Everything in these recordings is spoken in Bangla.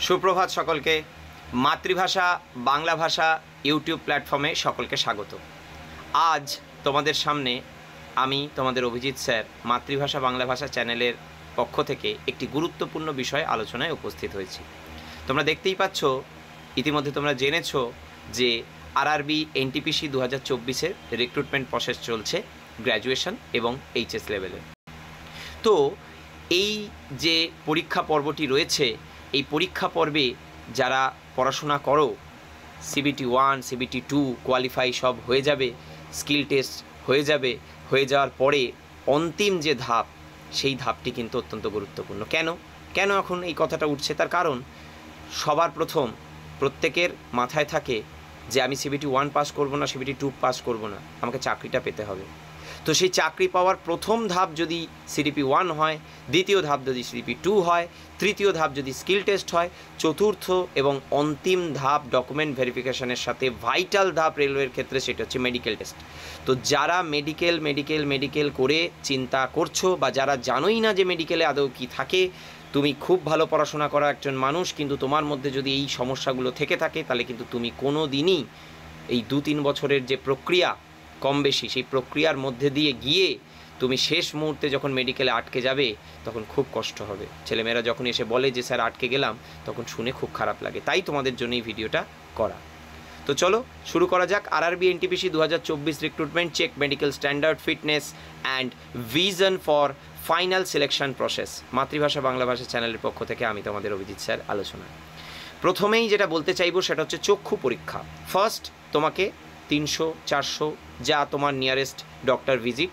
সুপ্রভাত সকলকে। মাতৃভাষা বাংলা ভাষা ইউটিউব প্ল্যাটফর্মে সকলকে স্বাগত। আজ তোমাদের সামনে আমি তোমাদের অভিজিৎ স্যার মাতৃভাষা বাংলা ভাষা চ্যানেলের পক্ষ থেকে একটি গুরুত্বপূর্ণ বিষয় আলোচনায় উপস্থিত হয়েছি। তোমরা দেখতেই পাচ্ছ, ইতিমধ্যে তোমরা জেনেছো যে আরআরবি এনটিপিসি 2024-এর রিক্রুটমেন্ট প্রসেস চলছে গ্র্যাজুয়েশন এবং এইচএস লেভেলে। তো এই যে পরীক্ষা পর্বটি রয়েছে, এই পরীক্ষা পর্বে যারা পড়াশোনা করো, সিবিটি 1 সিবিটি 2 কোয়ালিফাই সব হয়ে যাবে, স্কিল টেস্ট হয়ে যাবে, হয়ে যাওয়ার পরে অন্তিম যে ধাপ, সেই ধাপটি কিন্তু অত্যন্ত গুরুত্বপূর্ণ। কেন এখন এই কথাটা উঠছে? তার কারণ সবার প্রথম প্রত্যেকের মাথায় থাকে যে আমি সিবিটি 1 পাস করব না, সিবিটি 2 পাস করব না, আমাকে চাকরিটা পেতে হবে। তো সেই চাকরি পাওয়ার প্রথম ধাপ যদি সিডিপি 1 হয়, দ্বিতীয় ধাপ যদি সিডিপি 2 হয়, তৃতীয় ধাপ যদি স্কিল টেস্ট হয়, চতুর্থ এবং অন্তিম ধাপ ডকুমেন্ট ভেরিফিকেশনের সাথে ভাইটাল ধাপ রেলওয়ের ক্ষেত্রে সেটা হচ্ছে মেডিকেল টেস্ট। তো যারা মেডিকেল করে চিন্তা করছো, বা যারা জানোই না যে মেডিকেলে আদৌ কী থাকে, তুমি খুব ভালো পড়াশোনা করা একজন মানুষ, কিন্তু তোমার মধ্যে যদি এই সমস্যাগুলো থেকে থাকে, তাহলে কিন্তু তুমি কোনো দিনই এই 2-3 বছরের যে প্রক্রিয়া কম বেশি, সেই প্রক্রিয়ার মধ্যে দিয়ে গিয়ে তুমি শেষ মুহূর্তে যখন মেডিকেলে আটকে যাবে, তখন খুব কষ্ট হবে। ছেলেমেয়েরা যখন এসে বলে যে স্যার আটকে গেলাম, তখন শুনে খুব খারাপ লাগে। তাই তোমাদের জন্য এই ভিডিওটা করা। তো চলো শুরু করা যাক। RRB NTPC 2024 recruitment check medical standard, fitness and vision for final selection process. মাতৃভাষা বাংলা ভাষা চ্যানেলের পক্ষ থেকে আমি তোমাদের অভিজিৎ স্যার আলোচনা। প্রথমেই যেটা বলতে চাইবো সেটা হচ্ছে চক্ষু পরীক্ষা। ফার্স্ট তোমাকে 300-400 যা তোমার নিয়ারেস্ট ডক্টর ভিজিট,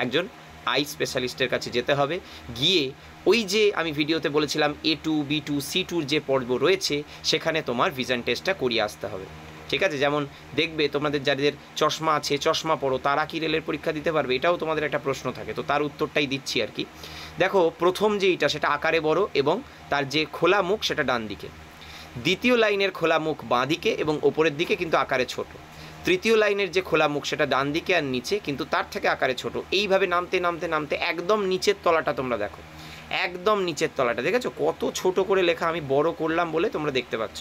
একজন আই স্পেশালিস্টের কাছে যেতে হবে। গিয়ে ওই যে আমি ভিডিওতে বলেছিলাম A2, B2, C2 যে পর্ব রয়েছে, সেখানে তোমার ভিজন টেস্টটা করিয়ে আসতে হবে। ঠিক আছে? যেমন দেখবে তোমাদের যাদের চশমা আছে, চশমা পড়ো, তারা কি রেলের পরীক্ষা দিতে পারবে? এটাও তোমাদের একটা প্রশ্ন থাকে। তো তার উত্তরটাই দিচ্ছি আর কি। দেখো, প্রথম যেইটা সেটা আকারে বড় এবং তার যে খোলা মুখ সেটা ডান দিকে। দ্বিতীয় লাইনের খোলা মুখ বাঁ দিকে এবং ওপরের দিকে কিন্তু আকারে ছোট। তৃতীয় লাইনের যে খোলা মুখ সেটা ডান দিকে আর নিচে, কিন্তু তার থেকে আকারে ছোট। এইভাবে নামতে একদম নিচের তলাটা তোমরা দেখো, একদম নিচের তলাটা দেখেছো কত ছোট করে লেখা? আমি বড় করলাম বলে তোমরা দেখতে পাচ্ছ,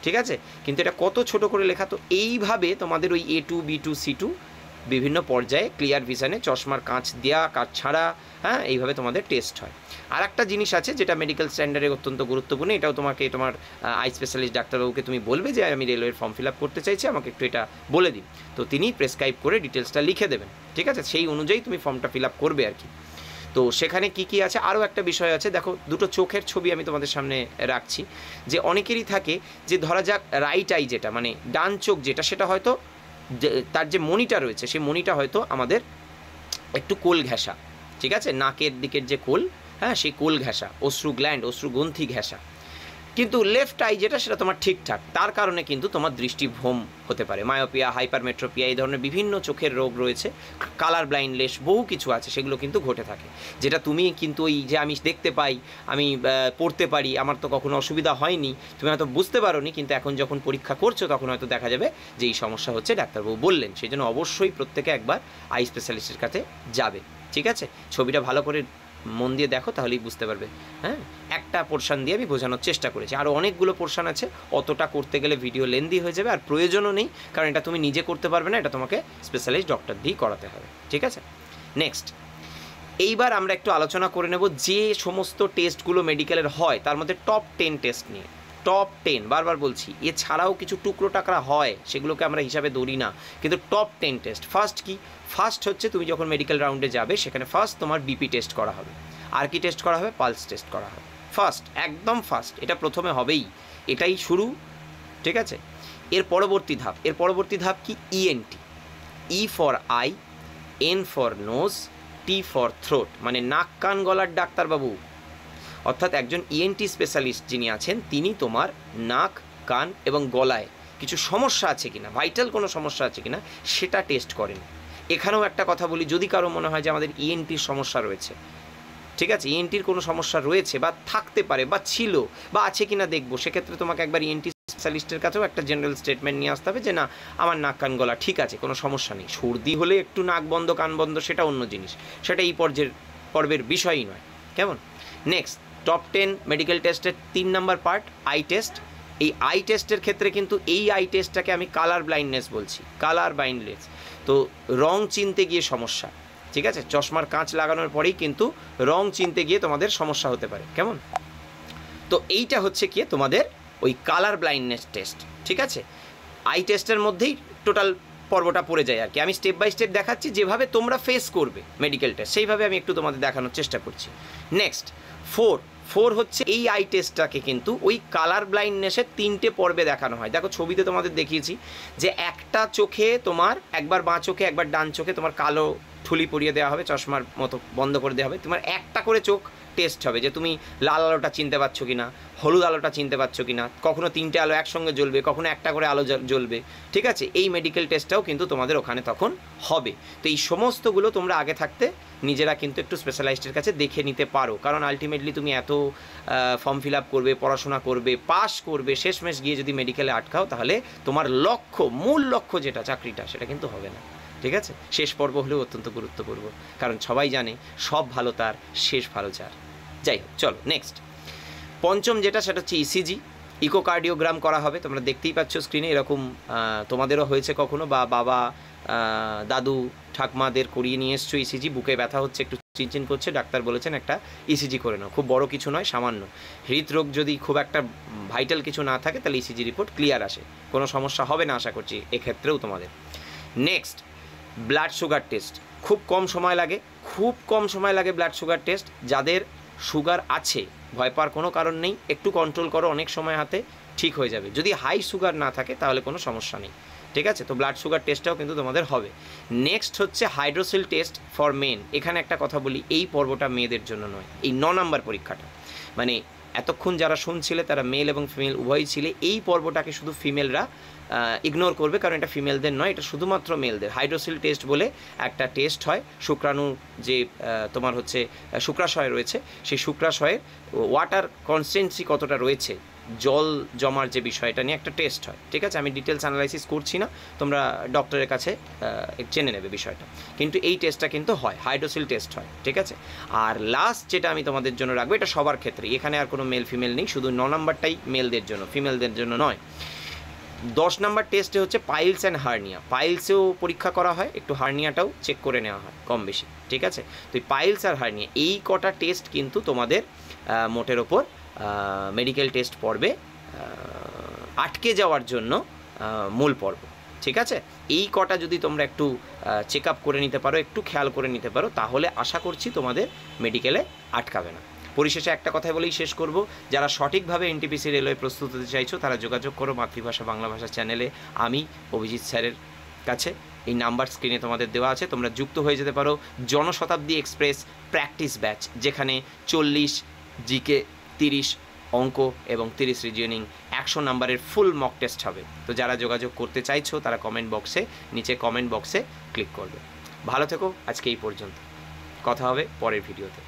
ঠিক আছে? কিন্তু এটা কত ছোট করে লেখা। তো এইভাবে তোমাদের ওই A2, B2, C2 বিভিন্ন পর্যায়ে ক্লিয়ার ভিশনে চশমার কাঁচ দেওয়া, কাঁচ ছাড়া, হ্যাঁ, এইভাবে তোমাদের টেস্ট হয়। আর একটা জিনিস আছে যেটা মেডিকেল স্ট্যান্ডার্ডে অত্যন্ত গুরুত্বপূর্ণ, এটাও তোমাকে তোমার আই স্পেশালিস্ট ডাক্তারবাবুকে তুমি বলবে যে আমি রেলওয়ের ফর্ম ফিল আপ করতে চাইছি, আমাকে একটু এটা বলে দিন। তো তিনি প্রেসক্রাইব করে ডিটেলসটা লিখে দেবেন, ঠিক আছে? সেই অনুযায়ী তুমি ফর্মটা ফিল আপ করবে আর কি। তো সেখানে কি আছে, আরও একটা বিষয় আছে। দেখো, দুটো চোখের ছবি আমি তোমাদের সামনে রাখছি। যে অনেকেরই থাকে যে ধরা যাক রাইট আই যেটা, মানে ডান চোখ যেটা, সেটা হয়তো তার যে মনিটা রয়েছে, সেই মনিটা হয়তো আমাদের একটু কোল ঘেঁষা, ঠিক আছে? নাকের দিকের যে কোল, হ্যাঁ, সেই কোল ঘেঁষা, অশ্রু গ্ল্যান্ড, অশ্রুগ্রন্থি ঘেঁষা। কিন্তু লেফট আই যেটা, সেটা তোমার ঠিকঠাক। তার কারণে কিন্তু তোমার দৃষ্টিভ্রম হতে পারে, মায়োপিয়া, হাইপারমেট্রোপিয়া, এই ধরনের বিভিন্ন চোখের রোগ রয়েছে, কালার ব্লাইন্ডনেস, বহু কিছু আছে, সেগুলো কিন্তু ঘটে থাকে। যেটা তুমি কিন্তু ওই যে আমি দেখতে পাই, আমি পড়তে পারি, আমার তো কখনো অসুবিধা হয়নি, তুমি হয়তো বুঝতে পারো নি, কিন্তু এখন যখন পরীক্ষা করছো তখন হয়তো দেখা যাবে যে এই সমস্যা হচ্ছে, ডাক্তারবাবু বললেন। সেই জন্য অবশ্যই প্রত্যেকে একবার আই স্পেশালিস্টের কাছে যাবে, ঠিক আছে? ছবিটা ভালো করে মন দিয়ে দেখো, তাহলেই বুঝতে পারবে। হ্যাঁ, একটা পোর্শন দিয়ে আমি বোঝানোর চেষ্টা করেছি, আরও অনেকগুলো পোর্শন আছে। অতটা করতে গেলে ভিডিও লেন্দি হয়ে যাবে, আর প্রয়োজনও নেই, কারণ এটা তুমি নিজে করতে পারবে না, এটা তোমাকে স্পেশালিস্ট ডক্টর দিয়েই করাতে হবে, ঠিক আছে? নেক্সট, এইবার আমরা একটু আলোচনা করে নেব যে সমস্ত টেস্টগুলো মেডিকেলের হয়, তার মধ্যে টপ 10 টেস্ট নিয়ে। টপ 10, বারবার বলছি, এছাড়াও কিছু টুকরো টাকরা হয়, সেগুলোকে আমরা হিসাবে ধরি না, কিন্তু টপ 10 টেস্ট। ফার্স্ট কি? ফার্স্ট হচ্ছে তুমি যখন মেডিকেল রাউন্ডে যাবে, সেখানে ফার্স্ট তোমার বিপি টেস্ট করা হবে। আর কি টেস্ট করা হবে? পালস টেস্ট করা হবে। ফার্স্ট, একদম ফার্স্ট, এটা প্রথমে হবেই, এটাই শুরু, ঠিক আছে? এর পরবর্তী ধাপ কি? ENT. E for eye, N for nose, T for throat, মানে নাক কান গলার ডাক্তারবাবু। অর্থাৎ একজন ইএনটি স্পেশালিস্ট যিনি আছেন, তিনি তোমার নাক, কান এবং গলায় কিছু সমস্যা আছে কিনা, ভাইটাল কোনো সমস্যা আছে কিনা, সেটা টেস্ট করেন। এখানেও একটা কথা বলি, যদি কারো মনে হয় যে আমাদের ইএনটির সমস্যা রয়েছে, ঠিক আছে, ইএনটির কোনো সমস্যা রয়েছে বা থাকতে পারে বা ছিল বা আছে কিনা দেখবো, সেক্ষেত্রে তোমাকে একবার ইএনটি স্পেশালিস্টের কাছেও একটা জেনারেল স্টেটমেন্ট নিয়ে আসতে হবে যে না, আমার নাক কান গলা ঠিক আছে, কোনো সমস্যা নেই। সর্দি হলে একটু নাক বন্ধ কান বন্ধ, সেটা অন্য জিনিস, সেটা এই পর্বের বিষয়ই নয়, কেমন? নেক্সট, টপ 10 মেডিকেল টেস্টের 3 নাম্বার পার্ট আই টেস্ট। এই আই টেস্টের ক্ষেত্রে কিন্তু এই আই টেস্টটাকে আমি কালার ব্লাইন্ডনেস বলছি, কালার ব্লাইন্ডনেস। তো রং চিনতে গিয়ে সমস্যা, ঠিক আছে, চশমার কাঁচ লাগানোর পরেই কিন্তু রং চিনতে গিয়ে তোমাদের সমস্যা হতে পারে, কেমন? তো এইটা হচ্ছে কি তোমাদের ওই কালার ব্লাইন্ডনেস টেস্ট, ঠিক আছে। আই টেস্টের মধ্যেই টোটাল পর্বটা পড়ে যায় আর কি। আমি স্টেপ বাই স্টেপ দেখাচ্ছি, যেভাবে তোমরা ফেস করবে মেডিকেল টেস্ট সেইভাবে আমি একটু তোমাদের দেখানোর চেষ্টা করছি। নেক্সট 4 হচ্ছে এই আই টেস্টটাকে কিন্তু ওই কালার ব্লাইন্ডনেসের 3টে পর্বে দেখানো হয়। দেখো ছবিতে তোমাদের দেখিয়েছি যে একটা চোখে তোমার একবার বাঁ চোখে একবার ডান চোখে তোমার কালো ঠুলি পরিয়ে দেওয়া হবে, চশমার মতো বন্ধ করে দেওয়া হবে, তোমার একটা করে চোখ টেস্ট হবে যে তুমি লাল আলোটা চিনতে পারছো কি না, হলুদ আলোটা চিনতে পারছো কি না, কখনো 3টে আলো একসঙ্গে জ্বলবে, কখনো একটা করে আলো জ্বলবে, ঠিক আছে। এই মেডিকেল টেস্টটাও কিন্তু তোমাদের ওখানে তখন হবে। তো এই সমস্তগুলো তোমরা আগে থাকতে নিজেরা কিন্তু একটু স্পেশালাইস্টের কাছে দেখে নিতে পারো, কারণ আলটিমেটলি তুমি এত ফর্ম ফিল আপ করবে, পড়াশোনা করবে, পাস করবে, শেষমেশ গিয়ে যদি মেডিকেলে আটকাও তাহলে তোমার লক্ষ্য, মূল লক্ষ্য যেটা চাকরিটা, সেটা কিন্তু হবে না, ঠিক আছে। শেষ পর্ব হলেও অত্যন্ত গুরুত্বপূর্ণ, কারণ সবাই জানে সব ভালো তার, শেষ ভালো যার। যাই হোক, চলো নেক্সট 5ম যেটা, সেটা হচ্ছে ইসিজি, ইকোকার্ডিওগ্রাম করা হবে। তোমরা দেখতেই পাচ্ছ স্ক্রিনে, এরকম তোমাদেরও হয়েছে কখনো, বা বাবা দাদু ঠাকমাদের করিয়ে নিয়ে এসছো ইসিজি, বুকে ব্যথা হচ্ছে, একটু চিনচিন করছে, ডাক্তার বলেছেন একটা ইসিজি করে নাও। খুব বড় কিছু নয়, সামান্য হৃদরোগ যদি খুব একটা ভাইটাল কিছু না থাকে তাহলে ইসিজি রিপোর্ট ক্লিয়ার আসে, কোনো সমস্যা হবে না আশা করছি এক্ষেত্রেও তোমাদের। নেক্সট ব্লাড সুগার টেস্ট, খুব কম সময় লাগে, খুব কম সময় লাগে ব্লাড সুগার টেস্ট। যাদের সুগার আছে ভয় পাওয়ার কোনো কারণ নেই, একটু কন্ট্রোল করো, অনেক সময় হাতে ঠিক হয়ে যাবে। যদি হাই সুগার না থাকে তাহলে কোনো সমস্যা নেই, ঠিক আছে। তো ব্লাড সুগার টেস্টটাও কিন্তু তোমাদের হবে। নেক্সট হচ্ছে হাইড্রোসিল টেস্ট ফর মেন। এখানে একটা কথা বলি, এই পর্বটা মেয়েদের জন্য নয়, এই 9 নাম্বার পরীক্ষাটা, মানে এতক্ষণ যারা শুনছিলে তারা মেল এবং ফিমেল উভয়ই ছিলে, এই পর্বটাকে শুধু ফিমেলরা ইগনোর করবে, কারণ এটা ফিমেলদের নয়, এটা শুধুমাত্র মেলদের। হাইড্রোসিল টেস্ট বলে একটা টেস্ট হয়, শুক্রাণু যে তোমার হচ্ছে শুক্রাশয় রয়েছে, সেই শুক্রাশয়ের ওয়াটার কনসিস্টেন্সি কতটা রয়েছে, জল জমার যে বিষয়টা নিয়ে একটা টেস্ট হয়, ঠিক আছে। আমি ডিটেলস অ্যানালাইসিস করছি না, তোমরা ডক্টরের কাছে জেনে নেবে বিষয়টা, কিন্তু এই টেস্টটা কিন্তু হয়, হাইড্রোসিল টেস্ট হয়, ঠিক আছে। আর লাস্ট যেটা আমি তোমাদের জন্য রাখবো, এটা সবার ক্ষেত্রে, এখানে আর কোনো মেল ফিমেল নেই, শুধু 9 নাম্বারটাই মেলদের জন্য, ফিমেলদের জন্য নয়। 10 নাম্বার টেস্টে হচ্ছে পাইলস অ্যান্ড হার্নিয়া। পাইলসেও পরীক্ষা করা হয়, একটু হার্নিয়াটাও চেক করে নেওয়া হয় কম বেশি, ঠিক আছে। তো এই পাইলস আর হার্নিয়া এই কটা টেস্ট কিন্তু তোমাদের মোটের ওপর মেডিকেল টেস্ট পর্বে আটকে যাওয়ার জন্য মূল পর্ব, ঠিক আছে। এই কটা যদি তোমরা একটু চেক আপ করে নিতে পারো, একটু খেয়াল করে নিতে পারো, তাহলে আশা করছি তোমাদের মেডিকেলে আটকাবে না। পরিশেষে একটা কথাই বলেই শেষ করব, যারা সঠিকভাবে এনটিপিসি রেলওয়ে প্রস্তুত হতে চাইছো তারা যোগাযোগ করো মাতৃভাষা বাংলা ভাষা চ্যানেলে, আমি অভিজিৎ স্যারের কাছে। এই নাম্বার স্ক্রিনে তোমাদের দেওয়া আছে, তোমরা যুক্ত হয়ে যেতে পারো জনশতাব্দী এক্সপ্রেস প্র্যাকটিস ব্যাচ, যেখানে 40 জিকে, 30 অঙ্ক এবং 30 রিজনিং, 100 নাম্বারের ফুল মক টেস্ট হবে। তো যারা যোগাযোগ করতে চাইছো তারা কমেন্ট বক্সে, নিচে কমেন্ট বক্সে ক্লিক করবে। ভালো থেকো, আজকে এই পর্যন্ত, কথা হবে পরের ভিডিওতে।